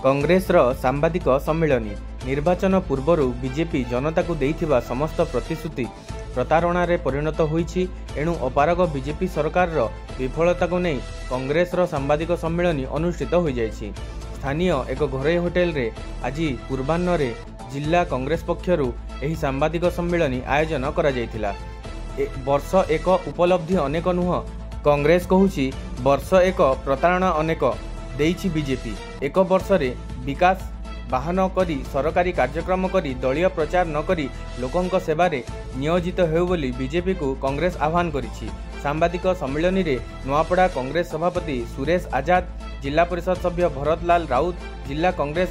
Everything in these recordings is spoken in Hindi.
कांग्रेसर सांबादिक सम्मेलन निर्वाचन पूर्व बीजेपी जनता को देइथिबा समस्त प्रतिश्रुति प्रतारणा रे परिणत होईछि। एणु अपारग बीजेपी सरकार विफलता को नहीं कांग्रेसर सांबादिक सम्मेलन अनुष्ठित हो जाइछि। स्थानीय एक घरोई होटेल रे आज पूर्वाह्न रे जिला कांग्रेस पक्षरु एही सांबादिक सम्मेलन आयोजन करा जायथिला। वर्ष एक उपलब्धि अनेक नुह, कांग्रेस कहूछि वर्ष एक प्रतारणा अनेक देइछि बीजेपी। एक वर्ष रे विकास बाहन करी सरकारी कार्यक्रम करी दलीय प्रचार न करी लोकंक सेवारे नियोजित हेउ बोली बीजेपी को कांग्रेस आह्वान करिछि। सांबादिक सम्मेलन रे नुआपड़ा कांग्रेस सभापति सुरेश आजाद, जिला परिषद सभ्य भरतलाल राउत, जिला कांग्रेस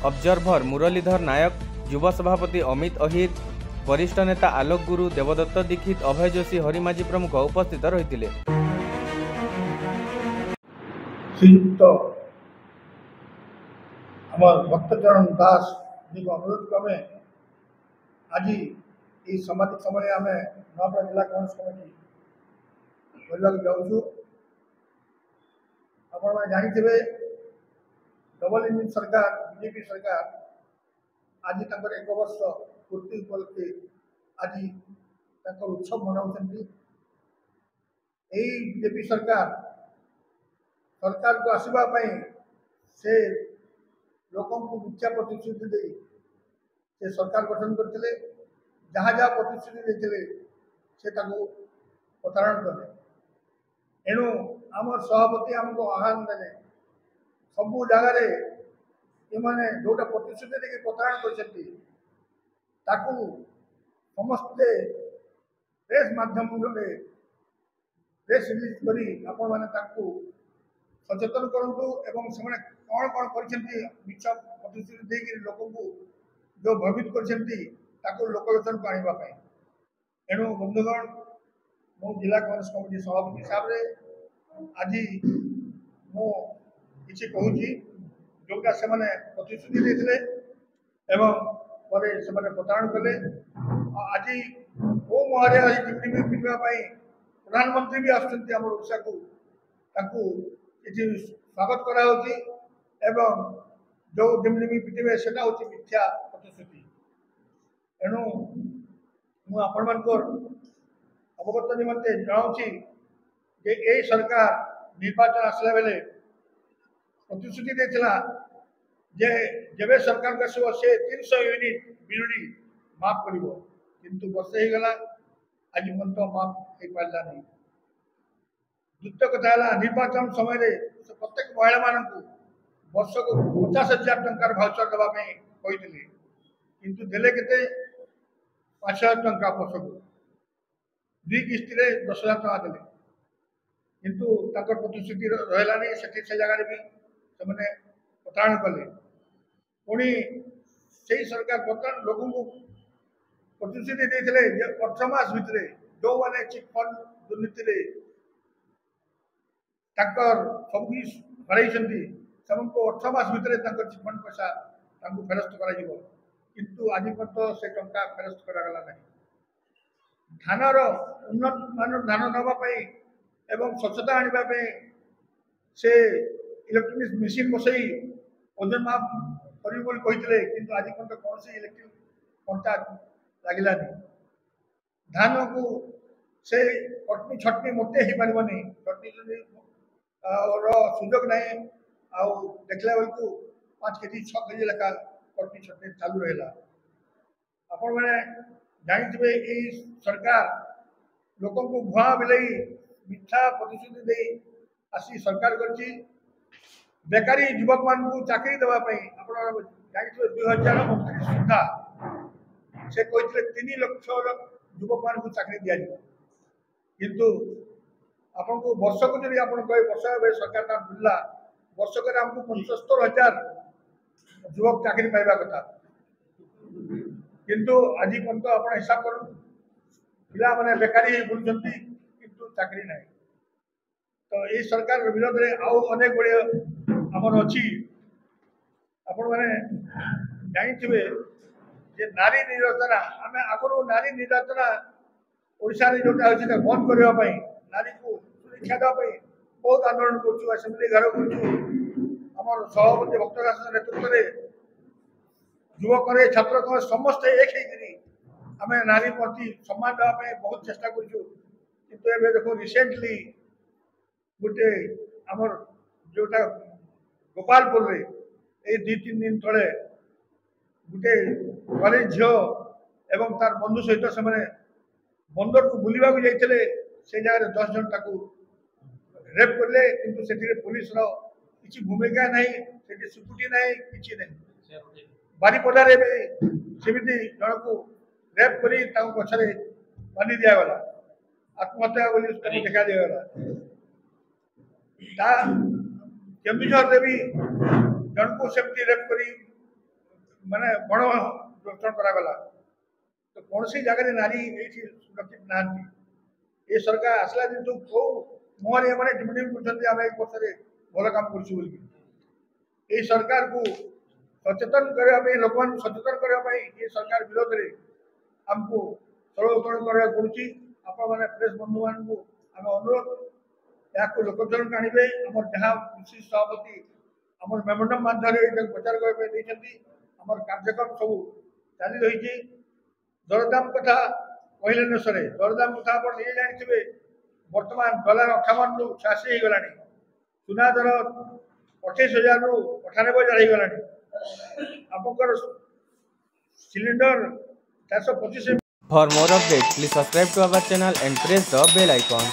ऑब्जर्वर मुरलीधर नायक, युवा सभापति अमित अहिर, वरिष्ठ नेता आलोक गुरु, देवदत्त दीक्षित, अभय जोशी, हरिमाझी प्रमुख उपस्थित रहिथिले। श्रीयुक्त आमर भक्तचरण दास जी अनुरोध क्रमे आज ये सामाजिक समय आम नुआपड़ा जिला कांग्रेस कमिटी करने जाऊँ। आप जानी डबल इंजिन सरकार बीजेपी सरकार आज एक वर्ष पूर्ति उपलक्षे आज उत्सव मनाऊँ। बीजेपी सरकार को आसवाई से लोकों को मिथ्या प्रतिश्रुति दे से सरकार गठन करते, जहाँ जहाँ प्रतिश्रुति देते से प्रतारण कले। एणु आम सभापति आमको आह्वान देने सबू जगार ये जोटा प्रतिश्रुति देके प्रतारण कर समस्ते प्रेस माध्यम प्रेस रिलीज करी आपण मैंने सचेतन करूँ एवं से कौन कौन कर मिछ प्रतिश्रुति देकर लोक जो भयभीत कर लोकलोचन को आने। एणु बंधुगण मु जिला कांग्रेस कमिटी सभापति हिसाब से आज मुझे कहूँ जोटा से प्रतिश्रुति देते पर से प्रतारण कले। आज को मुहरे पिटापी प्रधानमंत्री भी आशा को स्वागत करा जो डिमडिमी पिटे से मिथ्या प्रतिश्रुति। एणु मुझे अवगत निमंते जनाऊँगी जे ए सरकार निर्वाचन आसला बेले प्रतिश्रुति देथिला जे जबे सरकार का से 300 यूनिट बिजुली माफ कर किंतु वर्ष हो गला आज मन तो माफ हो पारा नहीं। द्वितीय कथा निर्वाचन समय प्रत्येक महिला मान वर्ष को 50,000 टंकार भाउचर देवाई कहते किंतु देले केते 5,000 टंका वर्ष को 2 किस्ती 10,000 टंका देले किंतु प्रतिश्रुति रही से जगह भी से प्रतारण कले। पुणी से सरकार बर्तमान लोक प्रतिश्रुति देते 18 मास भितर जो मैंने चिटफंड दुर्नीति सब हर 18 मास भितर चिटफंड पैसा फेरस्त किंतु आज पर्यटन से टंका फेरस्त करागला नहीं। धानर उन्नत मान धान नापी एवं स्वच्छता आने से इलेक्ट्रोनिक्स मेसीन बसई ओजन माप करते किंतु आज पर्यटन कौन से इलेक्ट्रिक कंटा लगला नहीं। धान को से कटनी छटनी मोटे हो पारनी छटनी सुजोग नहीं देखला बेलू 5 केजी 6 केजी लेखा कटनी छटनी चालू रहा। आपण मैंने जानी ये सरकार लोक भुआ बिलई मिथ्या प्रतिश्रुति दे आसी सरकार करची बेकारी युवक मान चाकरी देवाई जानी 2029 सुधा से कहते 3 लाख युवक मान चाकरी दि किंतु आपन को वर्ष को जब आप कहे वर्ष सरकार का मिलला वर्षक आमको 75,000 युवक चाकरी पाइबा कथा किंतु आज पर्यंत आप हिसाब कर पिला मैंने बेकारी बुलूं किंतु चाकरी नहीं। तो ये सरकार विरोध में आउ अनेक गुड़े आमर अच्छी आपण मैंने जानी नारी निर्यातना आम आगुरी नारी निर्यातना ओडिशा रे जोटा होछि बंद करने नारी को सुरक्षा देवाई बहुत आंदोलन कर घर आमर सभापति भक्तदास नेतृत्व में युवक छात्र समस्ते एक आम नारी प्रति सम्मान देवाई बहुत चेष्टा कर देखो रिसेंटली गोटे आमर जोटा गोपालपुर रे ये 2-3 दिन तले गोटे कॉलेज झील एवं तार बंधु सहित से बंदर को बुलवा जाते से जगह 10 जन रेप करले किंतु से पुलिस किसी भूमिका नहीं से सिक्यूरिटी नहीं किसी नहीं बारिपदार सेमती जन को रेप कर पछरे बांधि दिगला आत्महत्या देखा दिगला केन्दुझर भी जन को सेमती रेप कर माने गण दर्शन करागला तो कौन सी जगह नारी ये सुरक्षित नहांती ये सरकार आसला दिन तो कौ मुहर मैंने डिमिडिम कर आम एक वर्ष भल काम कर सरकार को सचेतन करने लोक सचेतन करने ये सरकार विरोध में आमको षड़यंत्र करने पड़ी आपण प्रेस बंधु मान आम अनुरोध या लोकजन आने आम जहाँ कृषि सभापति आम मेमोरांडम माध्यम प्रचार करने कार्यक्रम सब चली रही दरदाम कथा कहले न सरे दरदाम कथा आप नहीं जानते बर्तमान डॉलर 58 रु 86 गला सुना दर 28,000 रु 98,000 गला आपकर cylinder 425। For more updates, please subscribe to our channel and press the bell icon.